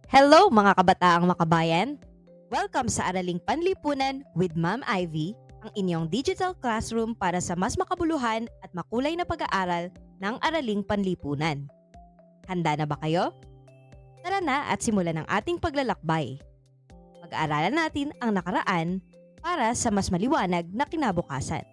Hello mga kabataang makabayan! Welcome sa Araling Panlipunan with Ma'am Ivy, ang inyong digital classroom para sa mas makabuluhan at makulay na pag-aaral ng Araling Panlipunan. Handa na ba kayo? Tara na at simulan ang ating paglalakbay. Pag-aaralan natin ang nakaraan para sa mas maliwanag na kinabukasan.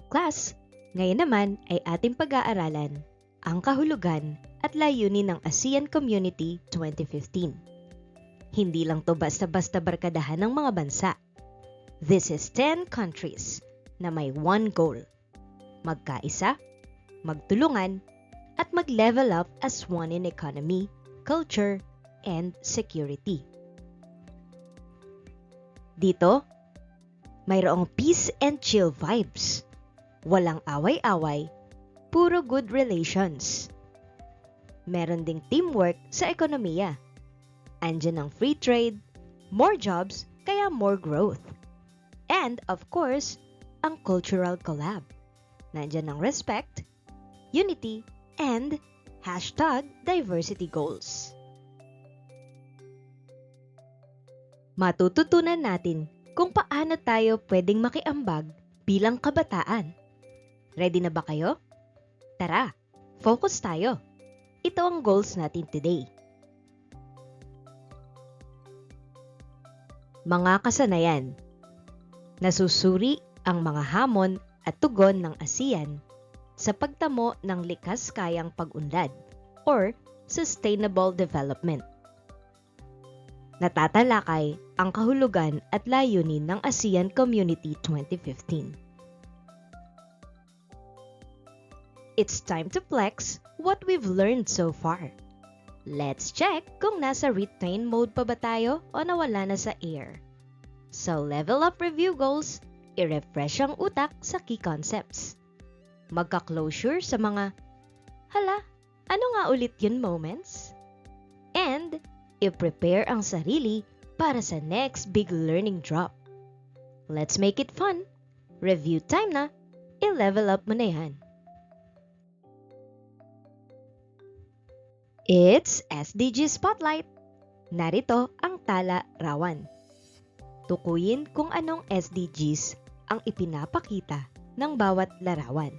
Class, ngayon naman ay ating pag-aaralan ang kahulugan at layunin ng ASEAN Community 2015. Hindi lang to basta-basta barkadahan ng mga bansa. This is 10 countries na may one goal: magkaisa, magtulungan, at mag-level up as one in economy, culture, and security. Dito, mayroong peace and chill vibes. Walang away-away, puro good relations. Meron ding teamwork sa ekonomiya. Andyan ang free trade, more jobs, kaya more growth. And of course, ang cultural collab. Nandyan ang respect, unity, and #diversity goals. Matututunan natin kung paano tayo pwedeng makiambag bilang kabataan. Ready na ba kayo? Tara, focus tayo. Ito ang goals natin today. Mga kasanayan. Nasusuri ang mga hamon at tugon ng ASEAN sa pagtamo ng likas kayang pag-unlad or sustainable development. Natatalakay ang kahulugan at layunin ng ASEAN Community 2015. It's time to flex what we've learned so far. Let's check kung nasa retain mode pa ba tayo o nawala na sa air. So level up review goals, i-refresh ang utak sa key concepts. Magka-closure sa mga, hala, ano nga ulit yun moments? And i-prepare ang sarili para sa next big learning drop. Let's make it fun. Review time na, i-level up mo na yan. It's SDG Spotlight. Narito ang tala-rawan. Tukuyin kung anong SDGs ang ipinapakita ng bawat larawan.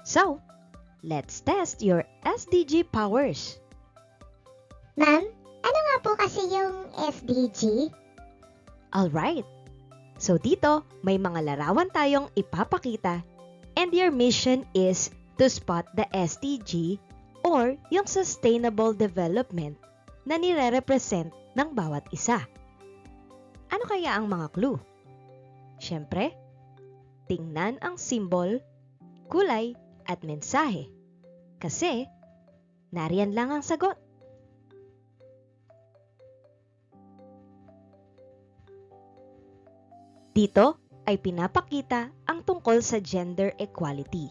So, let's test your SDG powers. Ma'am, ano nga po kasi yung SDG? Alright. So dito, may mga larawan tayong ipapakita and your mission is to spot the SDG or yung sustainable development na nire-represent ng bawat isa. Ano kaya ang mga clue? Siyempre, tingnan ang symbol, kulay, at mensahe. Kasi, nariyan lang ang sagot. Dito ay pinapakita ang tungkol sa gender equality.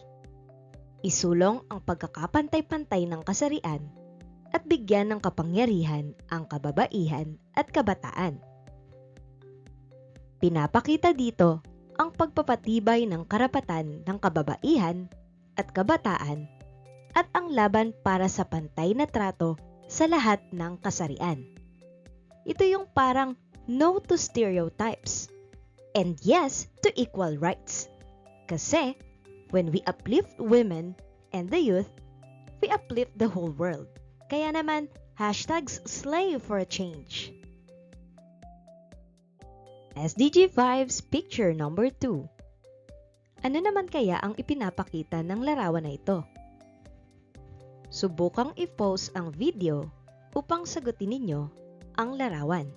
Isulong ang pagkakapantay-pantay ng kasarian at bigyan ng kapangyarihan ang kababaihan at kabataan. Pinapakita dito ang pagpapatibay ng karapatan ng kababaihan at kabataan at ang laban para sa pantay na trato sa lahat ng kasarian. Ito yung parang no to stereotypes and yes to equal rights. Kasi when we uplift women and the youth, we uplift the whole world. Kaya naman, #slay for a change. SDG 5's picture number 2. Ano naman kaya ang ipinapakita ng larawan na ito? Subukang i-pause ang video upang sagutin ninyo ang larawan.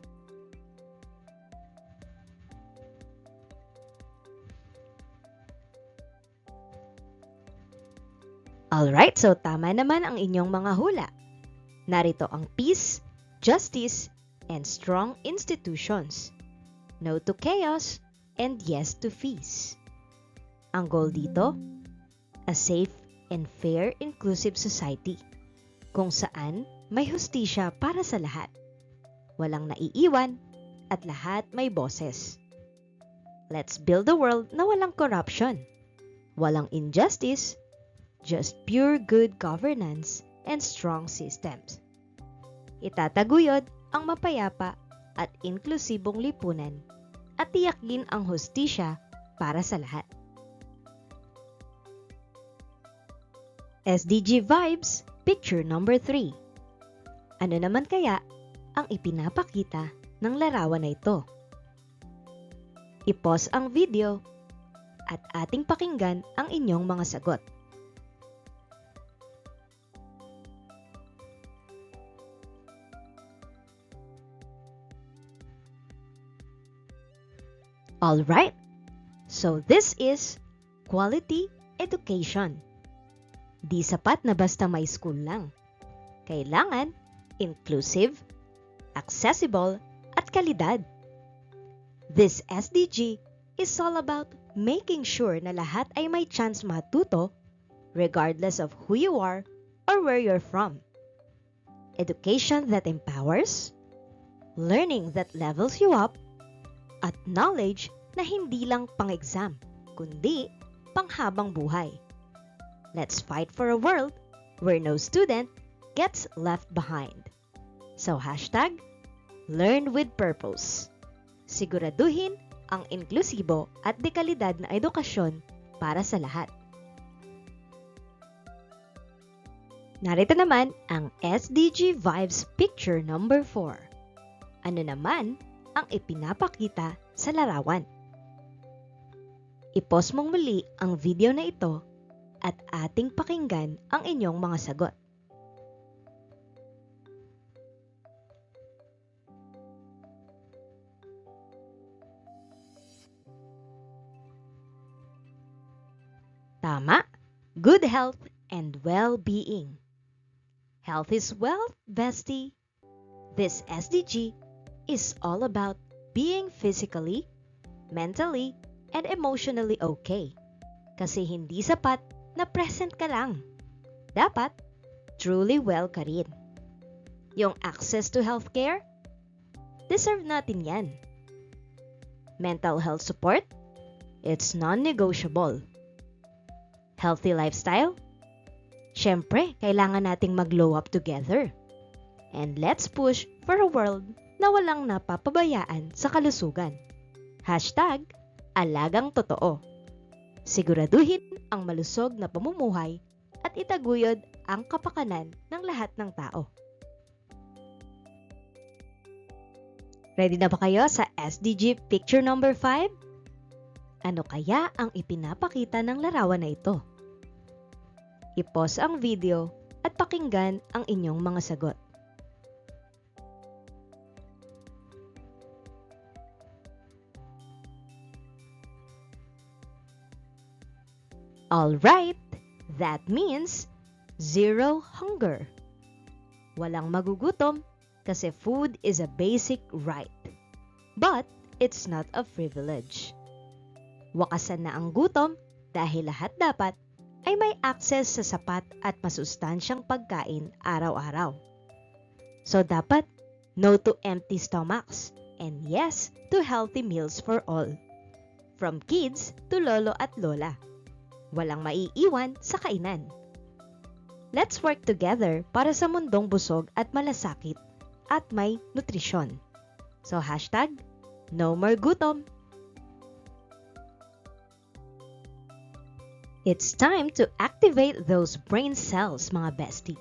Alright, so tama naman ang inyong mga hula. Narito ang peace, justice, and strong institutions. No to chaos, and yes to peace. Ang goal dito, a safe and fair inclusive society, kung saan may hustisya para sa lahat. Walang naiiwan, at lahat may boses. Let's build a world na walang corruption, walang injustice, just pure good governance and strong systems. Itataguyod ang mapayapa at inklusibong lipunan at tiyakin ang hustisya para sa lahat. SDG Vibes, Picture number 3. Ano naman kaya ang ipinapakita ng larawan na ito? I-pause ang video at ating pakinggan ang inyong mga sagot. Alright, so this is quality education. Di sapat na basta may school lang. Kailangan inclusive, accessible, at kalidad. This SDG is all about making sure na lahat ay may chance matuto regardless of who you are or where you're from. Education that empowers, learning that levels you up, at knowledge na hindi lang pang-exam, kundi panghabang buhay. Let's fight for a world where no student gets left behind. So hashtag, learn with purpose. Siguraduhin ang inklusibo at dekalidad na edukasyon para sa lahat. Narito naman ang SDG Vibes Picture number 4. Ano naman ang ipinapakita sa larawan? I-pause mong muli ang video na ito at ating pakinggan ang inyong mga sagot. Tama, good health and well-being. Health is wealth, bestie. This SDG is all about being physically, mentally, and emotionally okay. Kasi hindi sapat na present ka lang. Dapat, truly well ka rin. Yung access to healthcare, deserve natin yan. Mental health support, it's non-negotiable. Healthy lifestyle, syempre, kailangan nating mag-glow up together. And let's push for a world na walang napapabayaan sa kalusugan. Hashtag, alagang totoo. Siguraduhin ang malusog na pamumuhay at itaguyod ang kapakanan ng lahat ng tao. Ready na ba kayo sa SDG Picture number 5? Ano kaya ang ipinapakita ng larawan na ito? I-pause ang video at pakinggan ang inyong mga sagot. Alright, that means zero hunger. Walang magugutom kasi food is a basic right. But it's not a privilege. Wakasan na ang gutom dahil lahat dapat ay may access sa sapat at masustansyang pagkain araw-araw. So dapat no to empty stomachs and yes to healthy meals for all. From kids to lolo at lola. Walang maiiwan sa kainan. Let's work together para sa mundong busog at malasakit at may nutrisyon. So hashtag, no more gutom. It's time to activate those brain cells, mga bestie.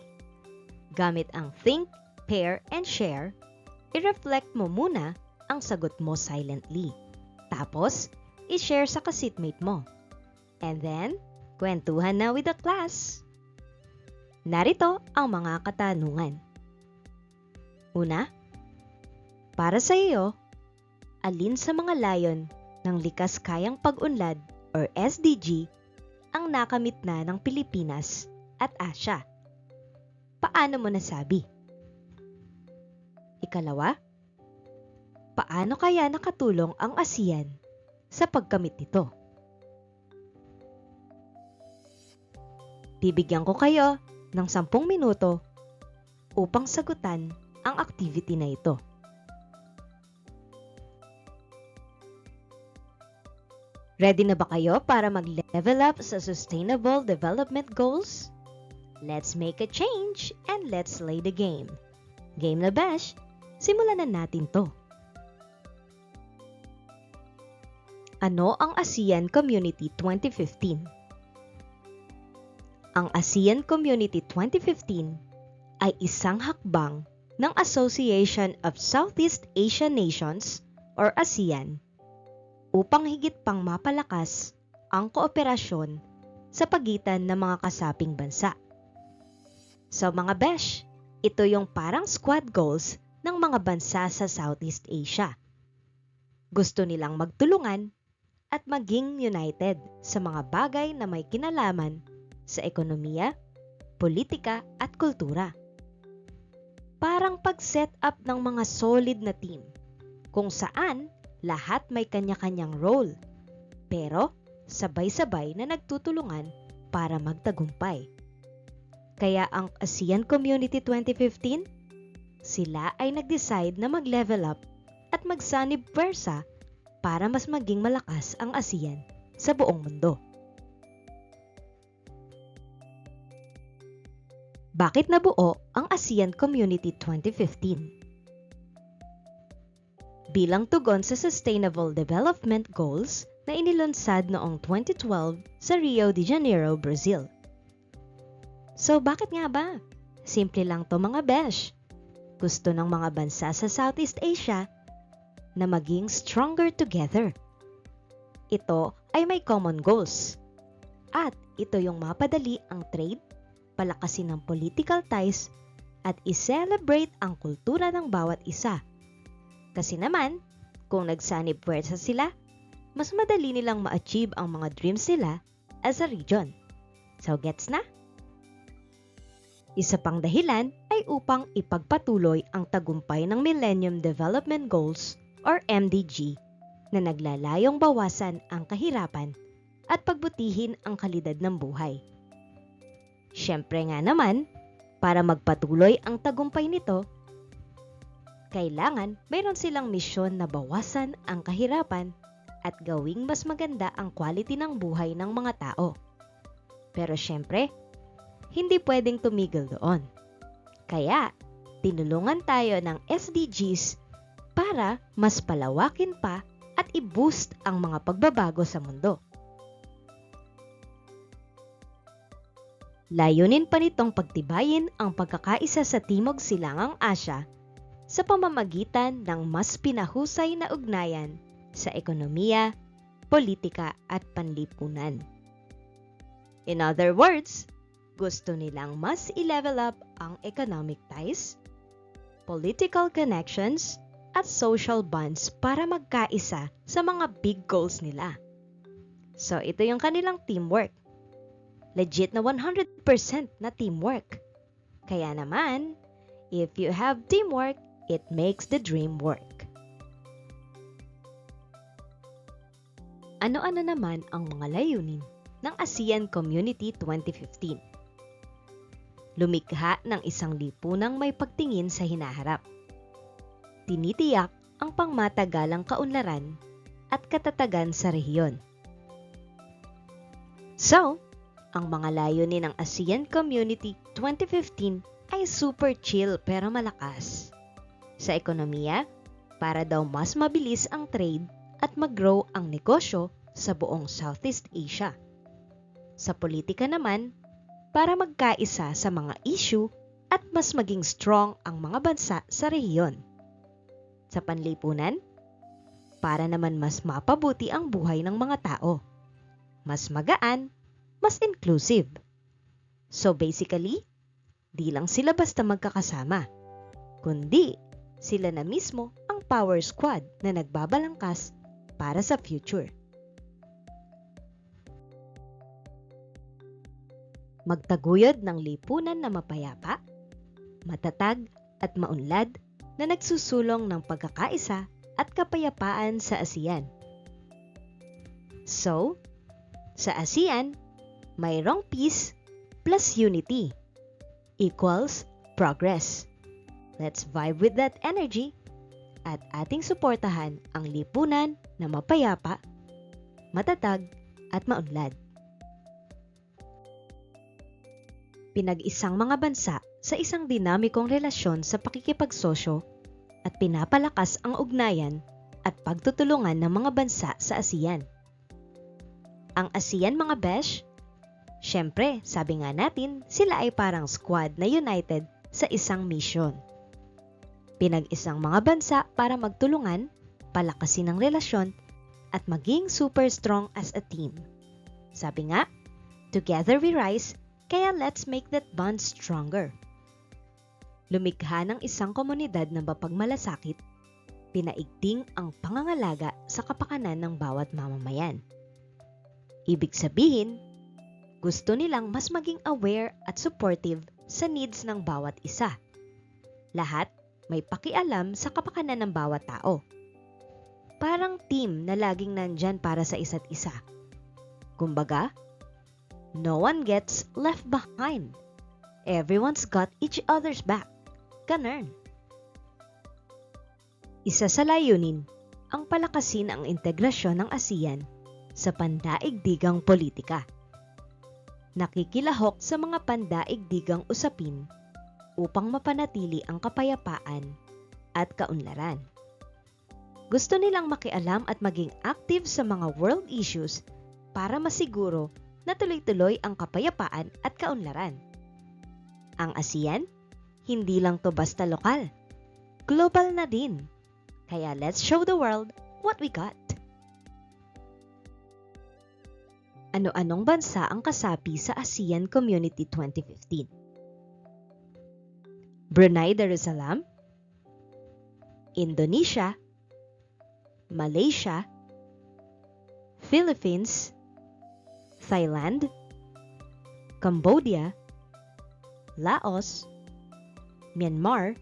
Gamit ang think, pair, and share, i-reflect mo muna ang sagot mo silently. Tapos, i-share sa kasitmate mo. And then, kwentuhan na with the class. Narito ang mga katanungan. Una, para sa iyo, alin sa mga layon ng likas kayang pag-unlad or SDG ang nakamit na ng Pilipinas at Asya? Paano mo nasabi? Ikalawa, paano kaya nakatulong ang ASEAN sa pagkamit nito? Bibigyan ko kayo ng 10 minuto upang sagutan ang activity na ito. Ready na ba kayo para mag-level up sa Sustainable Development Goals? Let's make a change and let's play the game. Game na Besh, simulan na natin to. Ano ang ASEAN Community 2015? Ang ASEAN Community 2015 ay isang hakbang ng Association of Southeast Asian Nations or ASEAN upang higit pang mapalakas ang kooperasyon sa pagitan ng mga kasaping bansa. So mga Besh, ito yung parang squad goals ng mga bansa sa Southeast Asia. Gusto nilang magtulungan at maging united sa mga bagay na may kinalaman sa ekonomiya, politika at kultura. Parang pag-set up ng mga solid na team kung saan lahat may kanya-kanyang role pero sabay-sabay na nagtutulungan para magtagumpay. Kaya ang ASEAN Community 2015, sila ay nag-decide na mag-level up at magsanib pwersa para mas maging malakas ang ASEAN sa buong mundo. Bakit nabuo ang ASEAN Community 2015? Bilang tugon sa Sustainable Development Goals na inilunsad noong 2012 sa Rio de Janeiro, Brazil. So bakit nga ba? Simple lang to mga Besh. Gusto ng mga bansa sa Southeast Asia na maging stronger together. Ito ay may common goals. At ito yung mapadali ang trade, palakasin ang political ties, at i-celebrate ang kultura ng bawat isa. Kasi naman, kung nagsanib puwersa sila, mas madali nilang ma-achieve ang mga dreams nila as a region. So gets na? Isa pang dahilan ay upang ipagpatuloy ang tagumpay ng Millennium Development Goals or MDG na naglalayong bawasan ang kahirapan at pagbutihin ang kalidad ng buhay. Siyempre nga naman, para magpatuloy ang tagumpay nito, kailangan mayroon silang misyon na bawasan ang kahirapan at gawing mas maganda ang quality ng buhay ng mga tao. Pero siyempre, hindi pwedeng tumigil doon. Kaya, tinulungan tayo ng SDGs para mas palawakin pa at i-boost ang mga pagbabago sa mundo. Layunin pa nitong pagtibayin ang pagkakaisa sa Timog Silangang Asya sa pamamagitan ng mas pinahusay na ugnayan sa ekonomiya, politika at panlipunan. In other words, gusto nilang mas i-level up ang economic ties, political connections, at social bonds para magkaisa sa mga big goals nila. So ito yung kanilang teamwork. Legit na 100% na teamwork. Kaya naman, if you have teamwork, it makes the dream work. Ano-ano naman ang mga layunin ng ASEAN Community 2015? Lumikha ng isang lipunang may pagtingin sa hinaharap. Tinitiyak ang pangmatagalang kaunlaran at katatagan sa rehiyon. So, ang mga layunin ng ASEAN Community 2015 ay super chill pero malakas. Sa ekonomiya, para daw mas mabilis ang trade at mag-grow ang negosyo sa buong Southeast Asia. Sa politika naman, para magkaisa sa mga issue at mas maging strong ang mga bansa sa rehiyon. Sa panlipunan, para naman mas mapabuti ang buhay ng mga tao. Mas magaan, mas inclusive. So basically, di lang sila basta magkakasama, kundi sila na mismo ang power squad na nagbabalangkas para sa future. Magtaguyod ng lipunan na mapayapa, matatag at maunlad na nagsusulong ng pagkakaisa at kapayapaan sa ASEAN. So, sa ASEAN, mayroong peace plus unity equals progress. Let's vibe with that energy at ating suportahan ang lipunan na mapayapa, matatag at maunlad. pinag-isang mga bansa sa isang dinamikong relasyon sa pakikipagsosyo at pinapalakas ang ugnayan at pagtutulungan ng mga bansa sa ASEAN. Ang ASEAN mga besh, syempre sabi nga natin sila ay parang squad na united sa isang mission. Pinag-isang mga bansa para magtulungan, palakasin ang relasyon at maging super strong as a team. Sabi nga, together we rise, kaya let's make that bond stronger. Lumikha ng isang komunidad na mapagmalasakit, pinaigting ang pangangalaga sa kapakanan ng bawat mamamayan. Ibig sabihin, gusto nilang mas maging aware at supportive sa needs ng bawat isa. Lahat may pakialam sa kapakanan ng bawat tao. Parang team na laging nandyan para sa isa't isa. Kumbaga, no one gets left behind. Everyone's got each other's back. Ganun. Isa sa layunin ang palakasin ang integrasyon ng ASEAN sa pandaigdigang politika. Nakikilahok sa mga pandaigdigang usapin upang mapanatili ang kapayapaan at kaunlaran. Gusto nilang makialam at maging active sa mga world issues para masiguro na tuloy-tuloy ang kapayapaan at kaunlaran. Ang ASEAN, hindi lang to basta lokal, global na din. Kaya let's show the world what we got. Ano-anong bansa ang kasapi sa ASEAN Community 2015? Brunei Darussalam, Indonesia, Malaysia, Philippines, Thailand, Cambodia, Laos, Myanmar,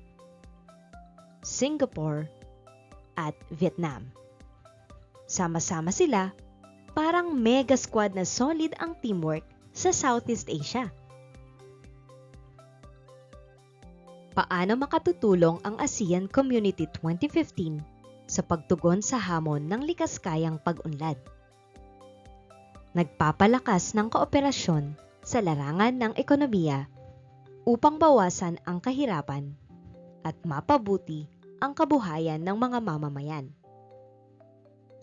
Singapore, at Vietnam. Sama-sama sila, parang mega squad na solid ang teamwork sa Southeast Asia. Paano makatutulong ang ASEAN Community 2015 sa pagtugon sa hamon ng likaskayang pag-unlad? Nagpapalakas ng kooperasyon sa larangan ng ekonomiya upang bawasan ang kahirapan at mapabuti ang kabuhayan ng mga mamamayan.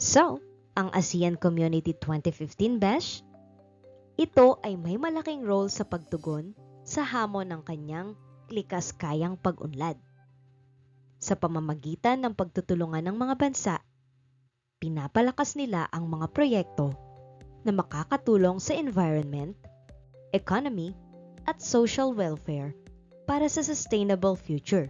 So, ang ASEAN Community 2015 besh, ito ay may malaking role sa pagtugon sa hamon ng kanyang likaskayang pag-unlad. Sa pamamagitan ng pagtutulungan ng mga bansa, pinapalakas nila ang mga proyekto na makakatulong sa environment, economy, at social welfare para sa sustainable future.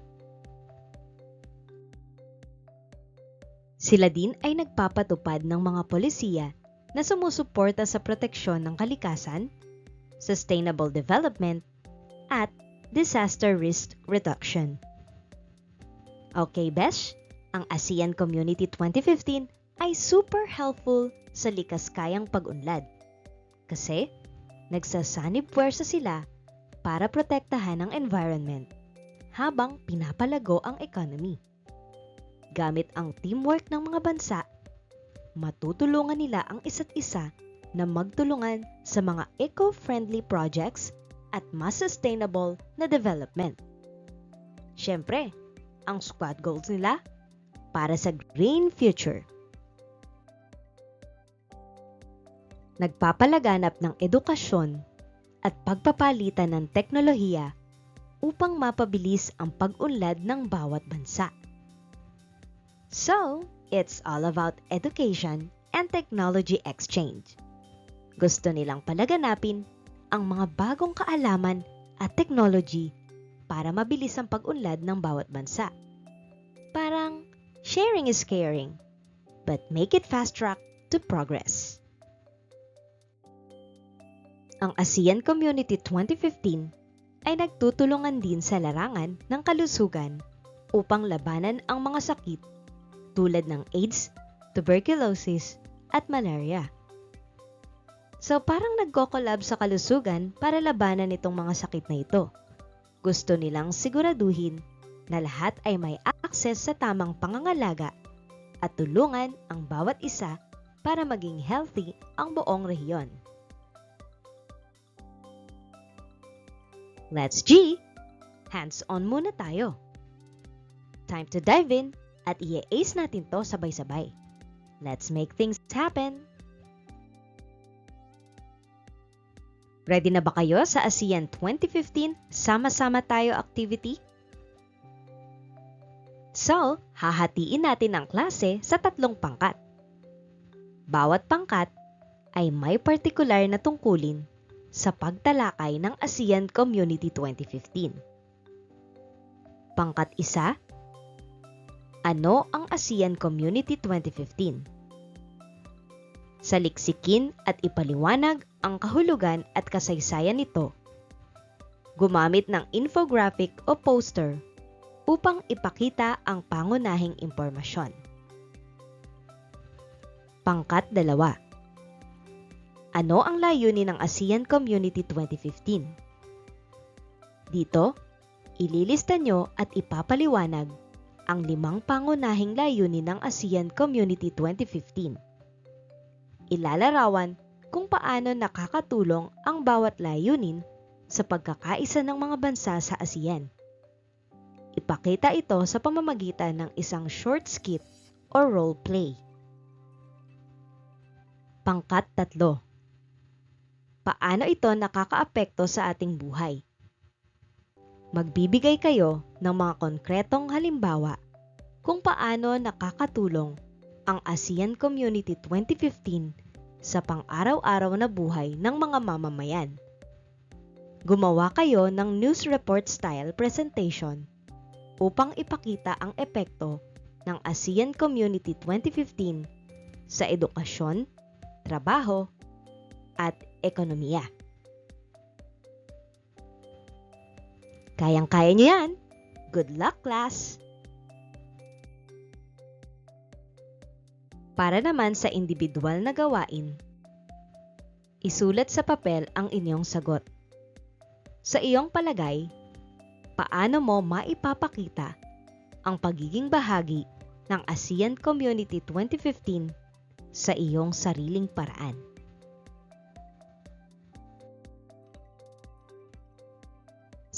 Sila din ay nagpapatupad ng mga polisiya na sumusuporta sa proteksyon ng kalikasan, sustainable development, at disaster risk reduction. Okay, besh, ang ASEAN Community 2015 ay super helpful sa likaskayang pag-unlad kasi nagsasanib puwersa sila para protektahan ang environment habang pinapalago ang economy. Gamit ang teamwork ng mga bansa, matutulungan nila ang isa't isa na magtulungan sa mga eco-friendly projects at mas sustainable na development. Siyempre, ang squad goals nila para sa green future. Nagpapalaganap ng edukasyon at pagpapalitan ng teknolohiya upang mapabilis ang pag-unlad ng bawat bansa. So, it's all about education and technology exchange. Gusto nilang palaganapin ang mga bagong kaalaman at technology para mabilis ang pag-unlad ng bawat bansa. Parang sharing is caring, but make it fast track to progress. Ang ASEAN Community 2015 ay nagtutulungan din sa larangan ng kalusugan upang labanan ang mga sakit tulad ng AIDS, tuberculosis, at malaria. So parang nagko-collab sa kalusugan para labanan itong mga sakit na ito. Gusto nilang siguraduhin na lahat ay may access sa tamang pangangalaga at tulungan ang bawat isa para maging healthy ang buong rehiyon. Let's G! Hands-on muna tayo. Time to dive in at i-ace natin to sabay-sabay. Let's make things happen! Ready na ba kayo sa ASEAN 2015 Sama-sama Tayo activity? So, hahatiin natin ang klase sa 3 pangkat. Bawat pangkat ay may partikular na tungkulin sa pagtalakay ng ASEAN Community 2015. Pangkat 1, ano ang ASEAN Community 2015? Saliksikin at ipaliwanag ang kahulugan at kasaysayan nito. Gumamit ng infographic o poster upang ipakita ang pangunahing impormasyon. Pangkat 2. Ano ang layunin ng ASEAN Community 2015? Dito, ililista nyo at ipapaliwanag ang 5 pangunahing layunin ng ASEAN Community 2015. Ilalarawan kung paano nakakatulong ang bawat layunin sa pagkakaisa ng mga bansa sa ASEAN. Ipakita ito sa pamamagitan ng isang short skit o role play. Pangkat 3. Paano ito nakakaapekto sa ating buhay? Magbibigay kayo ng mga konkretong halimbawa kung paano nakakatulong ang ASEAN Community 2015 sa pang-araw-araw na buhay ng mga mamamayan. Gumawa kayo ng news report style presentation upang ipakita ang epekto ng ASEAN Community 2015 sa edukasyon, trabaho, at ekonomiya. Kayang-kaya niyo yan! Good luck, class! Para naman sa individual na gawain, isulat sa papel ang inyong sagot. Sa iyong palagay, paano mo maipapakita ang pagiging bahagi ng ASEAN Community 2015 sa iyong sariling paraan?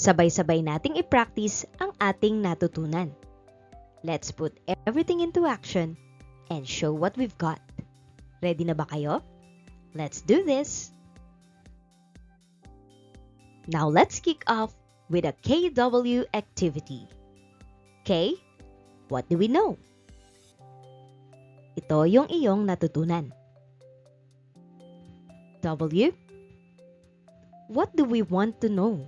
Sabay-sabay nating i-practice ang ating natutunan. Let's put everything into action and show what we've got. Ready na ba kayo? Let's do this! Now let's kick off with a KW activity. K, what do we know? Ito yung iyong natutunan. W, what do we want to know?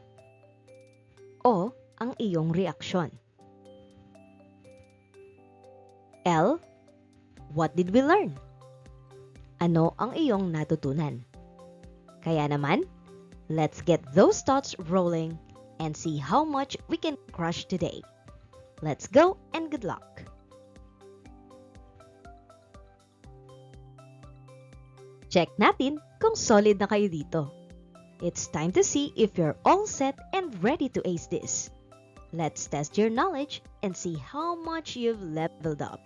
O, ang iyong reaksyon. L, what did we learn? Ano ang iyong natutunan? Kaya naman, let's get those thoughts rolling and see how much we can crush today. Let's go and good luck! Check natin kung solid na kayo dito. It's time to see if you're all set and ready to ace this. Let's test your knowledge and see how much you've leveled up.